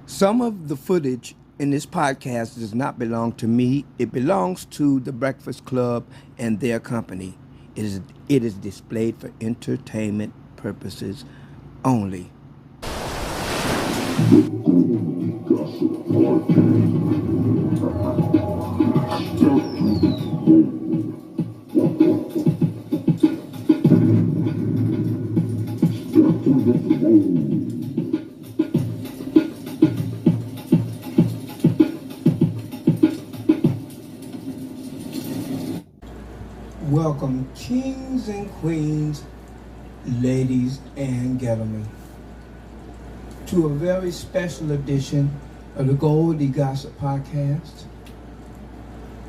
Some of the footage in this podcast does not belong to me. It belongs to the Breakfast Club and their company. It is displayed for entertainment purposes only. Welcome, kings and queens, ladies and gentlemen, to a very special edition of the Goldie Gossip Podcast.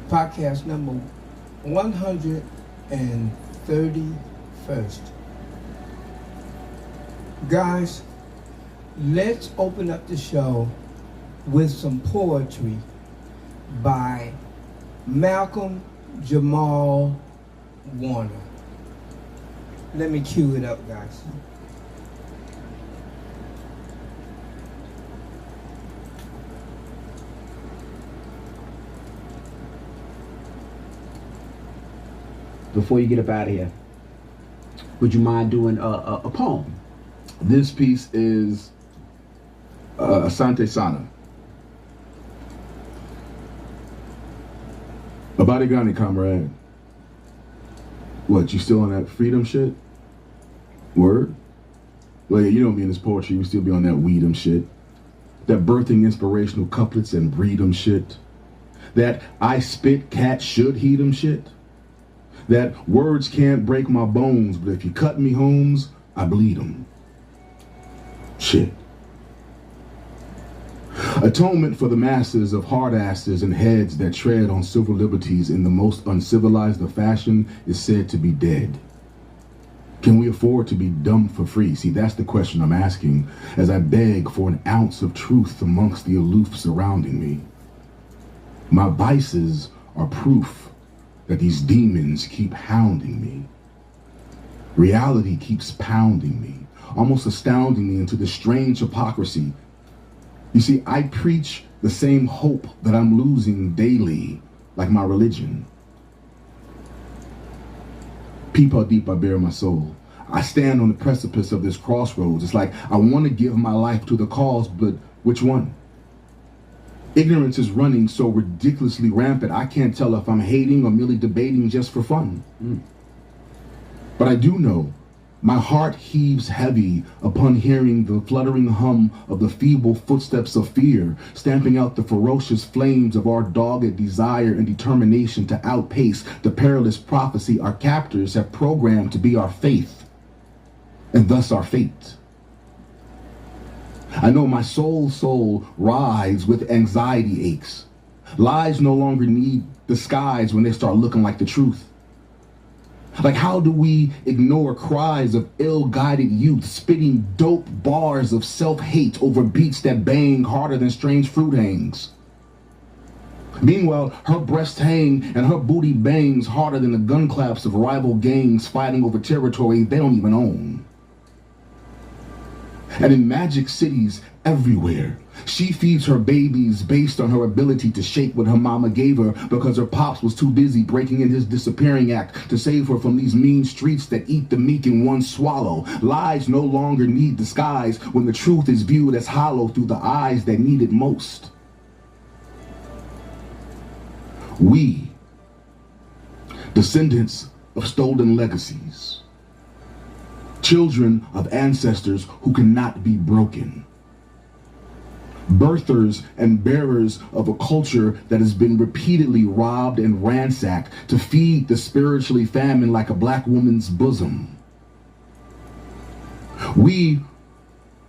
Podcast number 131st. Guys, let's open up the show with some poetry by Malcolm Jamal Warner. Let me cue it up, guys. Before you get up out of here, would you mind doing a poem? This piece is Asante Sana. Abadigani, comrade. What, you still on that freedom shit? Word? Well, yeah, you know me in this poetry, we still be on that weedum shit. That birthing inspirational couplets and breedum shit. That I spit, cat should heed 'em shit. That words can't break my bones, but if you cut me, Holmes, I bleed 'em. Shit. Atonement for the masses of hard asses and heads that tread on civil liberties in the most uncivilized of fashion is said to be dead. Can we afford to be dumb for free? See, that's the question I'm asking as I beg for an ounce of truth amongst the aloof surrounding me. My vices are proof that these demons keep hounding me. Reality keeps pounding me, almost astounding me into the strange hypocrisy. You see, I preach the same hope that I'm losing daily, like my religion. Peep how deep I bear my soul. I stand on the precipice of this crossroads. It's like I want to give my life to the cause, but which one? Ignorance is running so ridiculously rampant, I can't tell if I'm hating or merely debating just for fun. But I do know my heart heaves heavy upon hearing the fluttering hum of the feeble footsteps of fear, stamping out the ferocious flames of our dogged desire and determination to outpace the perilous prophecy our captors have programmed to be our faith, and thus our fate. I know my soul writhes with anxiety aches. Lies no longer need disguise when they start looking like the truth. Like, how do we ignore cries of ill-guided youth spitting dope bars of self-hate over beats that bang harder than strange fruit hangs? Meanwhile, her breasts hang and her booty bangs harder than the gun claps of rival gangs fighting over territory they don't even own. And in magic cities everywhere, she feeds her babies based on her ability to shake what her mama gave her because her pops was too busy breaking in his disappearing act to save her from these mean streets that eat the meek in one swallow. Lies no longer need disguise when the truth is viewed as hollow through the eyes that need it most. We, descendants of stolen legacies, children of ancestors who cannot be broken, birthers and bearers of a culture that has been repeatedly robbed and ransacked to feed the spiritually famine like a black woman's bosom. We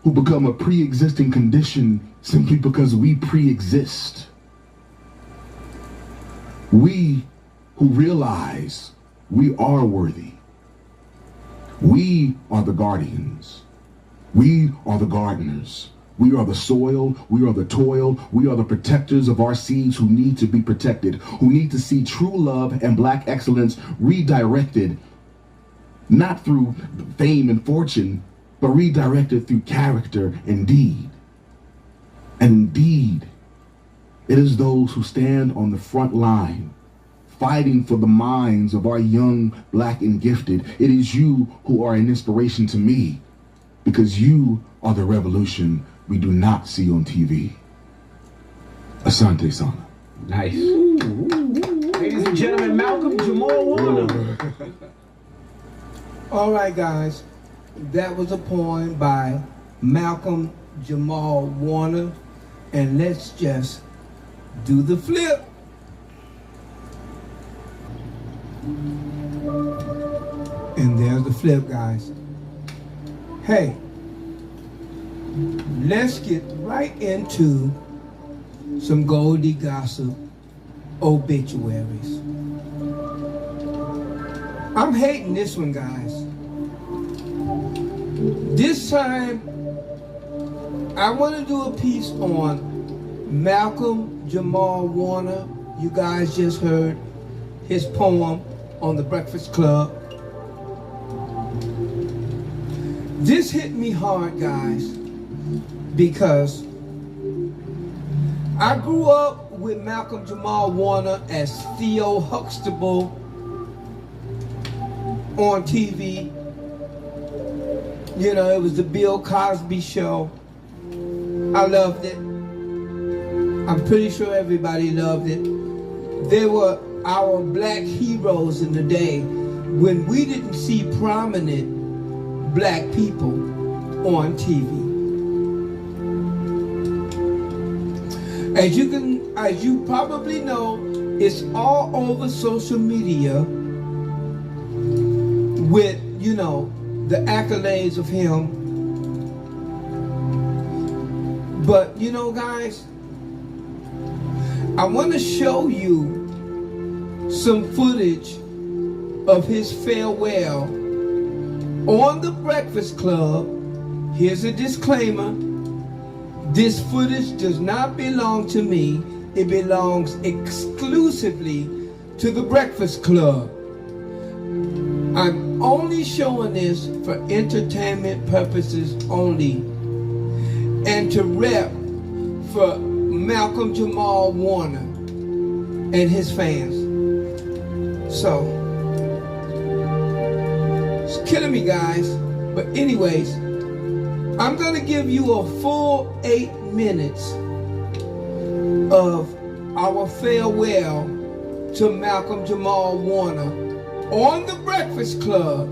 who become a pre-existing condition simply because we pre-exist. We who realize we are worthy. We are the guardians. We are the gardeners. We are the soil, we are the toil, we are the protectors of our seeds who need to be protected, who need to see true love and black excellence redirected, not through fame and fortune, but redirected through character and deed. And It is those who stand on the front line, fighting for the minds of our young, black, and gifted. It is you who are an inspiration to me, because you are the revolution we do not see on TV. Asante Sana. Nice. Ladies and gentlemen, Malcolm Jamal Warner. All right, guys. That was a poem by Malcolm Jamal Warner. And let's just do the flip. And there's the flip, guys. Hey, let's get right into some Goldie gossip obituaries. I'm hating this one, guys. This time, I want to do a piece on Malcolm Jamal Warner. You guys just heard his poem on The Breakfast Club. This hit me hard, guys, because I grew up with Malcolm Jamal Warner as Theo Huxtable on TV. You know, it was the Bill Cosby show. I loved it. I'm pretty sure everybody loved it. They were our black heroes in the day when we didn't see prominent black people on TV. As you probably know, it's all over social media with, you know, the accolades of him. But, you know, guys, I want to show you some footage of his farewell on The Breakfast Club. Here's a disclaimer. This footage does not belong to me. It belongs exclusively to The Breakfast Club. I'm only showing this for entertainment purposes only, and to rep for Malcolm Jamal Warner and his fans. So, it's killing me, guys. But anyways, I'm gonna give you a full 8 minutes of our farewell to Malcolm Jamal Warner on The Breakfast Club,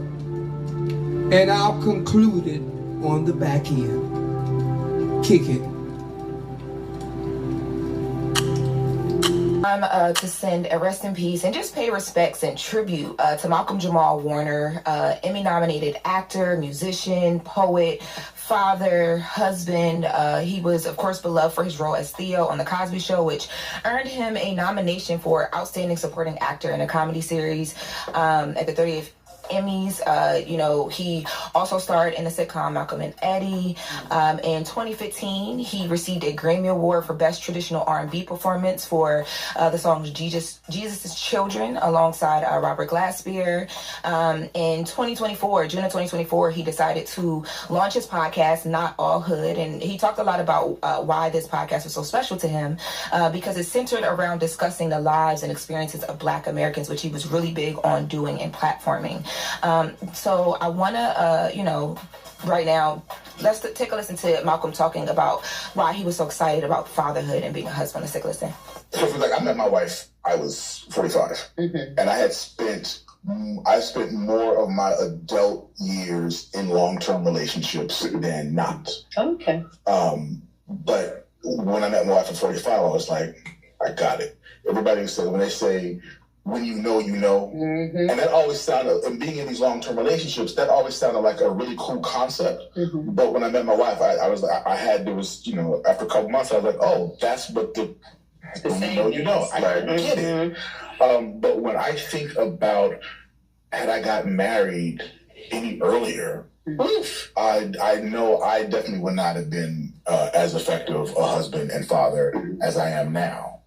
and I'll conclude it on the back end. Kick it. To send a rest in peace and just pay respects and tribute to Malcolm Jamal Warner, Emmy-nominated actor, musician, poet, father, husband. He was, of course, beloved for his role as Theo on The Cosby Show, which earned him a nomination for Outstanding Supporting Actor in a Comedy Series at the 30th Emmys. You know, he also starred in the sitcom Malcolm and Eddie. In 2015, he received a Grammy Award for Best Traditional R&B Performance for the song Jesus' Children alongside Robert Glasper. In 2024, June of 2024, he decided to launch his podcast, Not All Hood, and he talked a lot about why this podcast was so special to him, because it's centered around discussing the lives and experiences of Black Americans, which he was really big on doing and platforming. So I want to, you know, right now, let's take a listen to Malcolm talking about why he was so excited about fatherhood and being a husband. Let's take a listen. So like, I met my wife, I was 45, and I spent more of my adult years in long-term relationships than not. Okay. But when I met my wife at 45, I was like, I got it. Everybody said, when they say, when you know, you know. And that always sounded, and being in these long-term relationships, that always sounded like a really cool concept. But when I met my wife, there was, you know, after a couple months, I was like, oh, that's what when you know, you know. I get it. But when I think about, had I gotten married any earlier, I know I definitely would not have been as effective a husband and father as I am now.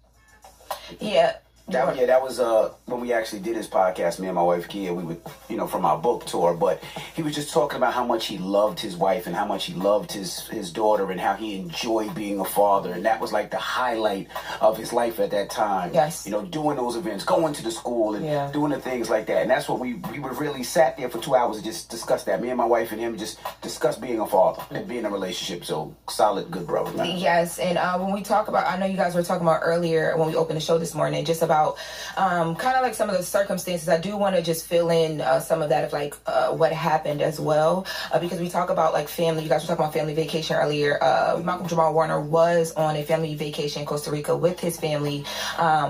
Yeah. That was when we actually did his podcast, me and my wife Kia. We would, from our book tour, but he was just talking about how much he loved his wife and how much he loved his daughter and how he enjoyed being a father, and that was like the highlight of his life at that time. Yes. Doing those events, going to the school and doing the things like that, and that's what we would really sat there for 2 hours and just discuss that. Me and my wife and him just discuss being a father and being in a relationship. So solid, good brother, man. Yes, and when we talk about, I know you guys were talking about earlier when we opened the show this morning, just about kind of like some of the circumstances. I do want to just fill in some of that of like what happened as well, because we talk about like family. You guys were talking about family vacation earlier. Malcolm Jamal Warner was on a family vacation in Costa Rica with his family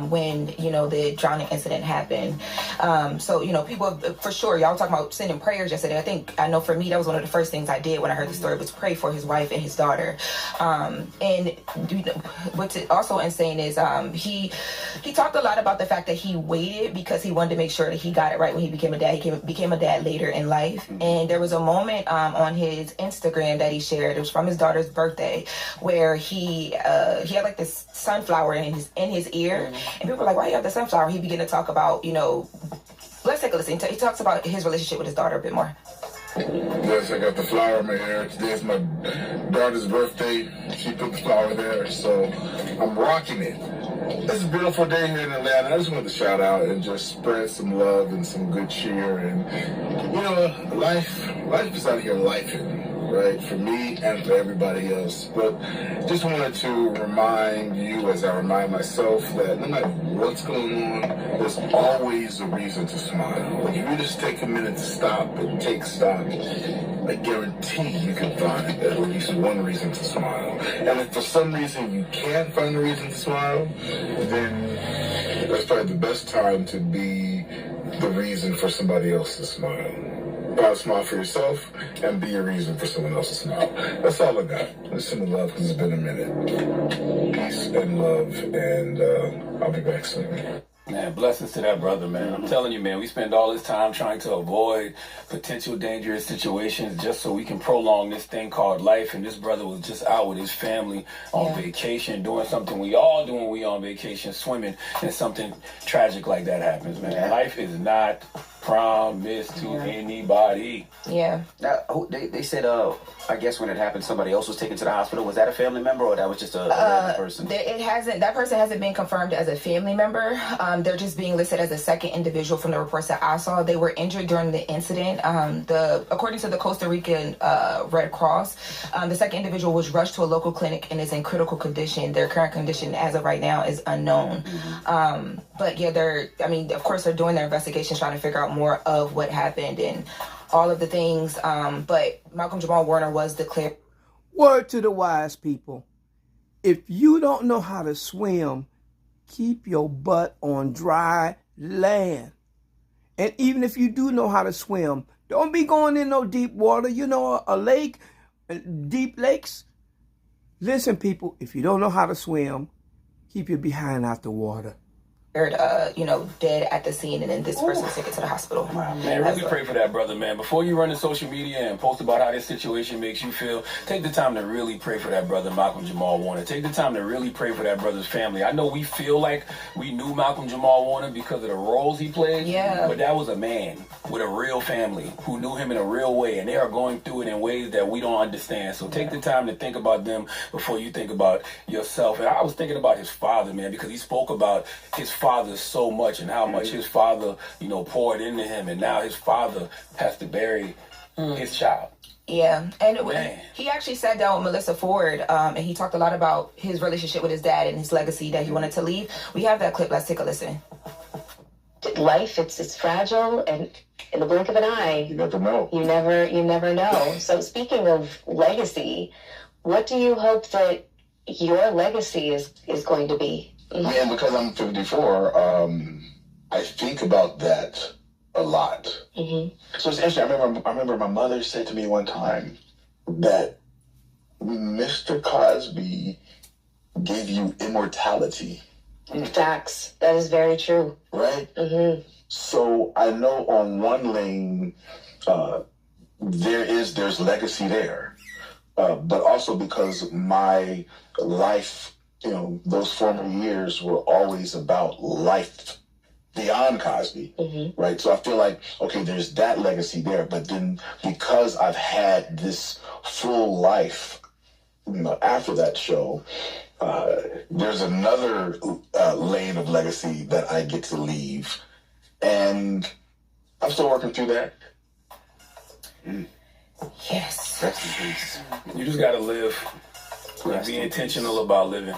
when the drowning incident happened. So people for sure, y'all were talking about sending prayers yesterday. I know for me that was one of the first things I did when I heard the story was pray for his wife and his daughter. And what's also insane is he talked a lot about the fact that he waited because he wanted to make sure that he got it right when he became a dad. He became a dad later in life. And there was a moment on his Instagram that he shared. It was from his daughter's birthday where he had like this sunflower in his ear. And people were like, why you have the sunflower? He began to talk about, let's take a listen. He talks about his relationship with his daughter a bit more. Yes, I got the flower in my hair. Today's my daughter's birthday. She put the flower there, so I'm rocking it. It's a beautiful day here in Atlanta. I just wanted to shout out and just spread some love and some good cheer. And, life is out here lifing, right? For me and for everybody else. But just wanted to remind you, as I remind myself, that no matter what's going on, there's always a reason to smile. Like if you just take a minute to stop and take stock, I guarantee you can find at least one reason to smile. And if for some reason you can't find a reason to smile, then that's probably the best time to be the reason for somebody else to smile. Gotta smile for yourself and be a reason for someone else to smile. That's all I got. Listen to love because it's been a minute. Peace and love, and I'll be back soon. Man, blessings to that brother, man. I'm telling you, man, we spend all this time trying to avoid potential dangerous situations just so we can prolong this thing called life. And this brother was just out with his family on vacation, doing something we all do when we on vacation, swimming, and something tragic like that happens, man. Life is not promised to anybody. Yeah. Now, they said, I guess when it happened, somebody else was taken to the hospital. Was that a family member or that was just a random person? That person hasn't been confirmed as a family member. They're just being listed as a second individual from the reports that I saw. They were injured during the incident. According to the Costa Rican Red Cross, the second individual was rushed to a local clinic and is in critical condition. Their current condition as of right now is unknown. But yeah, of course they're doing their investigations, trying to figure out more of what happened and all of the things. But Malcolm Jamal Warner was declared. Word to the wise people. If you don't know how to swim, keep your butt on dry land. And even if you do know how to swim, don't be going in no deep water. A lake, deep lakes. Listen, people, if you don't know how to swim, keep your behind out the water. Dead at the scene, and then this person was taken to the hospital. Man, really pray for that brother, man. Before you run to social media and post about how this situation makes you feel, take the time to really pray for that brother, Malcolm Jamal Warner. Take the time to really pray for that brother's family. I know we feel like we knew Malcolm Jamal Warner because of the roles he played, but that was a man with a real family who knew him in a real way, and they are going through it in ways that we don't understand. So take the time to think about them before you think about yourself. And I was thinking about his father, man, because he spoke about his father so much and how much his father, poured into him, and now his father has to bury his child. Yeah, and he actually sat down with Melissa Ford, and he talked a lot about his relationship with his dad and his legacy that he wanted to leave. We have that clip. Let's take a listen. Life, it's fragile, and in the blink of an eye, You never know. you never know. So speaking of legacy, what do you hope that your legacy is going to be? Yeah, because I'm 54, I think about that a lot. So it's interesting. I remember my mother said to me one time that Mr. Cosby gave you immortality. Facts. That is very true. Right? So I know on one lane, there's legacy there. But also because my life those former years were always about life beyond Cosby, right? So I feel like, okay, there's that legacy there, but then because I've had this full life, after that show, there's another lane of legacy that I get to leave, and I'm still working through that. Yes. Rest in peace. You just gotta live. Be intentional about living.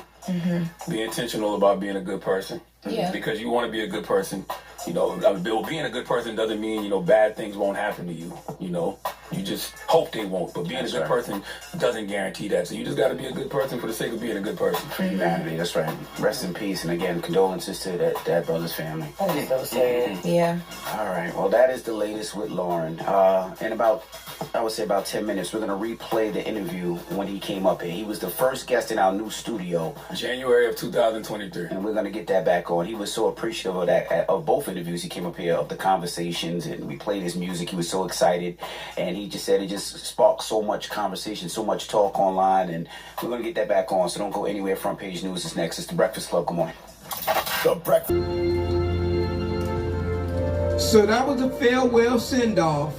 Be intentional about being a good person. Yeah. Because you want to be a good person. Being a good person doesn't mean, bad things won't happen to you. You just hope they won't. But being a good person doesn't guarantee that. So you just got to be a good person for the sake of being a good person. For humanity, that's right. Rest in peace. And again, condolences to that brother's family. That is so sad. Yeah. All right. Well, that is the latest with Lauren. In about 10 minutes, we're going to replay the interview when he came up here. He was the first guest in our new studio. January of 2023. And we're going to get that back on. He was so appreciative of that, of both interviews. He came up here, of the conversations, and we played his music. He was so excited. And he just said it just sparked so much conversation, so much talk online. And we're going to get that back on. So don't go anywhere. Front Page News is next. It's The Breakfast Club. Good morning. The Breakfast. So that was a farewell send-off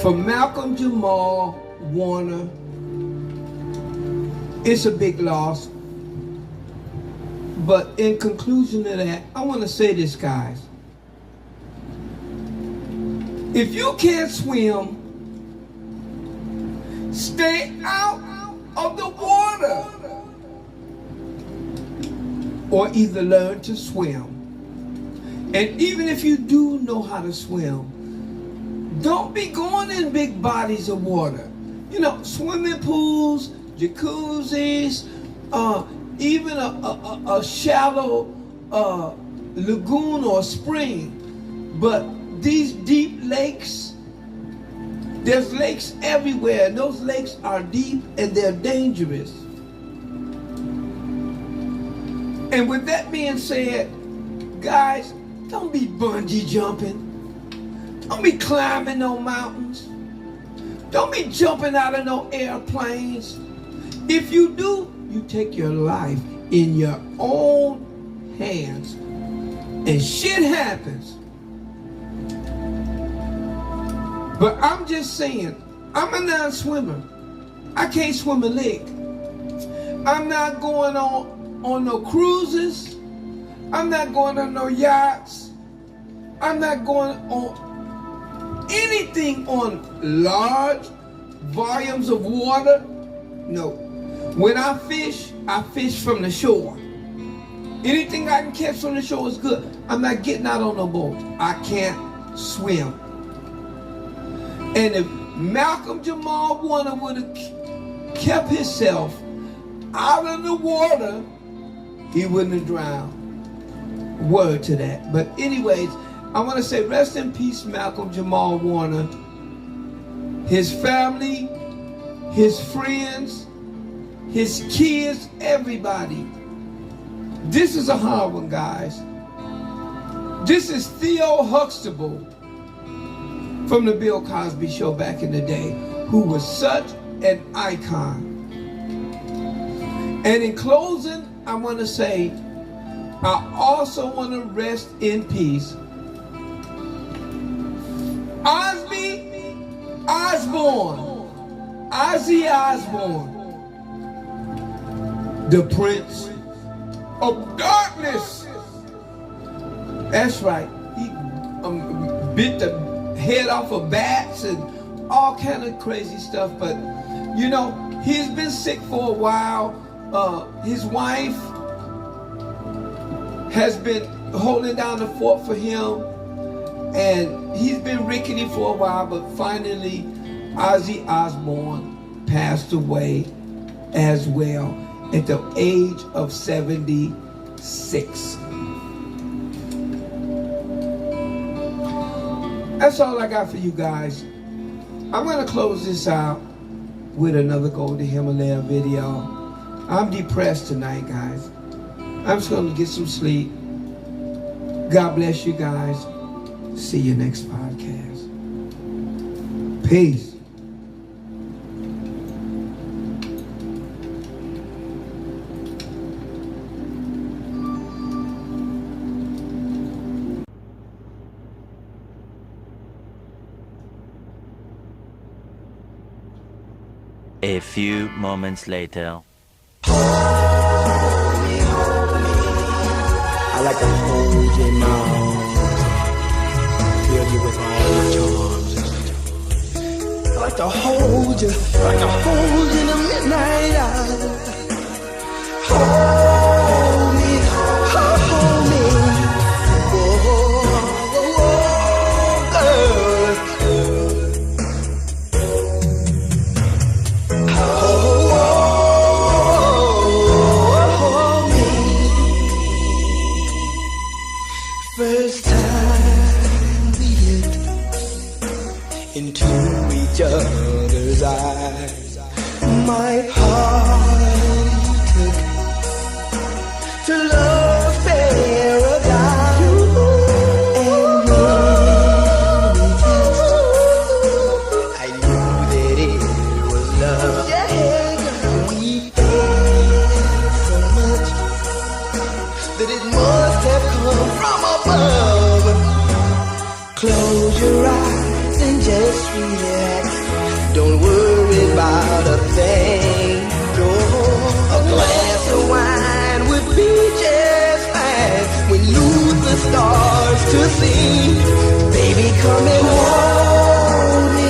for Malcolm Jamal Warner. It's a big loss. But in conclusion to that, I want to say this, guys. If you can't swim, stay out of the water. Or either learn to swim. And even if you do know how to swim, don't be going in big bodies of water. Swimming pools, jacuzzis, even a shallow lagoon or spring. But these deep lakes, there's lakes everywhere, and those lakes are deep and they're dangerous. And with that being said, guys, don't be bungee jumping. Don't be climbing no mountains. Don't be jumping out of no airplanes. If you do, you take your life in your own hands. And shit happens. But I'm just saying, I'm a non-swimmer. I can't swim a lick. I'm not going on no cruises. I'm not going on no yachts. I'm not going on anything on large volumes of water. No. When I fish from the shore. Anything I can catch from the shore is good. I'm not getting out on no boat. I can't swim. And if Malcolm Jamal Warner would have kept himself out of the water, he wouldn't have drowned. Word to that. But anyways, I want to say rest in peace, Malcolm Jamal Warner. His family, his friends, his kids, everybody. This is a hard one, guys. This is Theo Huxtable from the Bill Cosby Show back in the day, who was such an icon. And in closing, I want to say, I also want to rest in peace Ozzie Osborne, the Prince of Darkness. That's right. He bit the head off of bats and all kind of crazy stuff. But, he's been sick for a while. His wife has been holding down the fort for him. And he's been rickety for a while, but finally, Ozzie Osborne passed away as well at the age of 76. That's all I got for you guys. I'm going to close this out with another Goldie Himalaya video. I'm depressed tonight, guys. I'm just going to get some sleep. God bless you guys. See you next podcast. Peace. A few moments later. I like to hold you in my arms, fill you with all my charms. I like to hold you, in the midnight hour. Hold me, hold me, oh, girl. Hold me. First time we looked into each other's eyes, my heart took to love paradise. And when we kissed, I knew that it was love. We felt so much that it must have come from above. Close your eyes and just relax. Don't worry about a thing. No, a glass of wine would be just fine when Luther starts to sing. Baby, come and hold me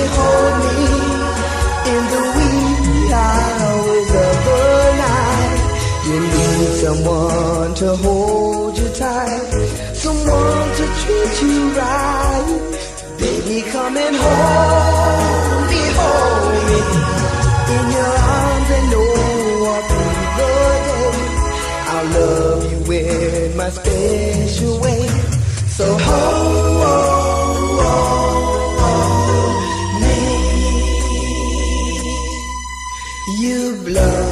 in the wee hours of the night. You need someone to hold you tight, someone to treat you right. Baby, come and hold me in your arms and know all through the day I'll love you in my special way. So hold me. You blow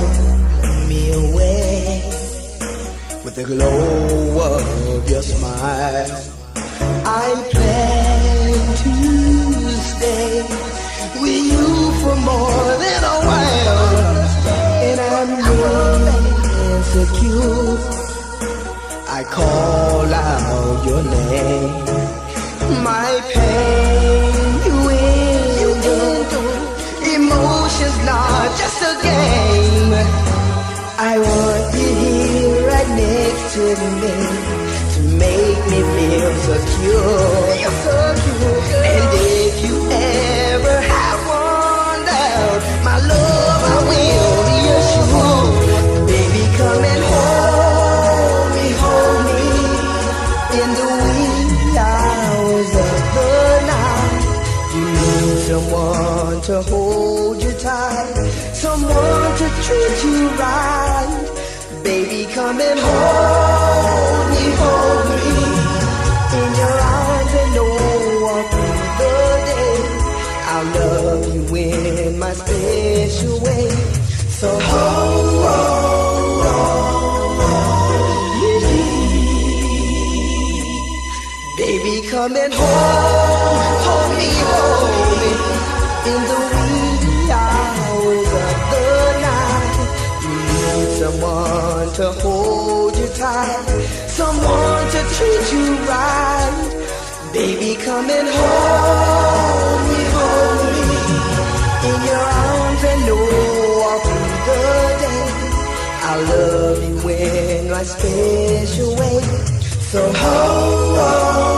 me away with the glow of your smile. I plan to stay with you for more than a while, and I'm insecure. I call out your name, my pain you into emotions, not just a game. I want you here right next to me to make me feel secure. And if you ever have one doubt, my love I will reassure. Baby, come and hold me in the wee hours of the night. You need someone to hold you tight, someone to treat you right. Baby, come and hold me in your arms and know all through the day I'll love you in my special way. So baby, come and hold me in the wee hours of the night. You need someone to hold you tight, someone to treat you right. Baby, come and hold me in your arms and know all through the day I'll love you in my special way. So hold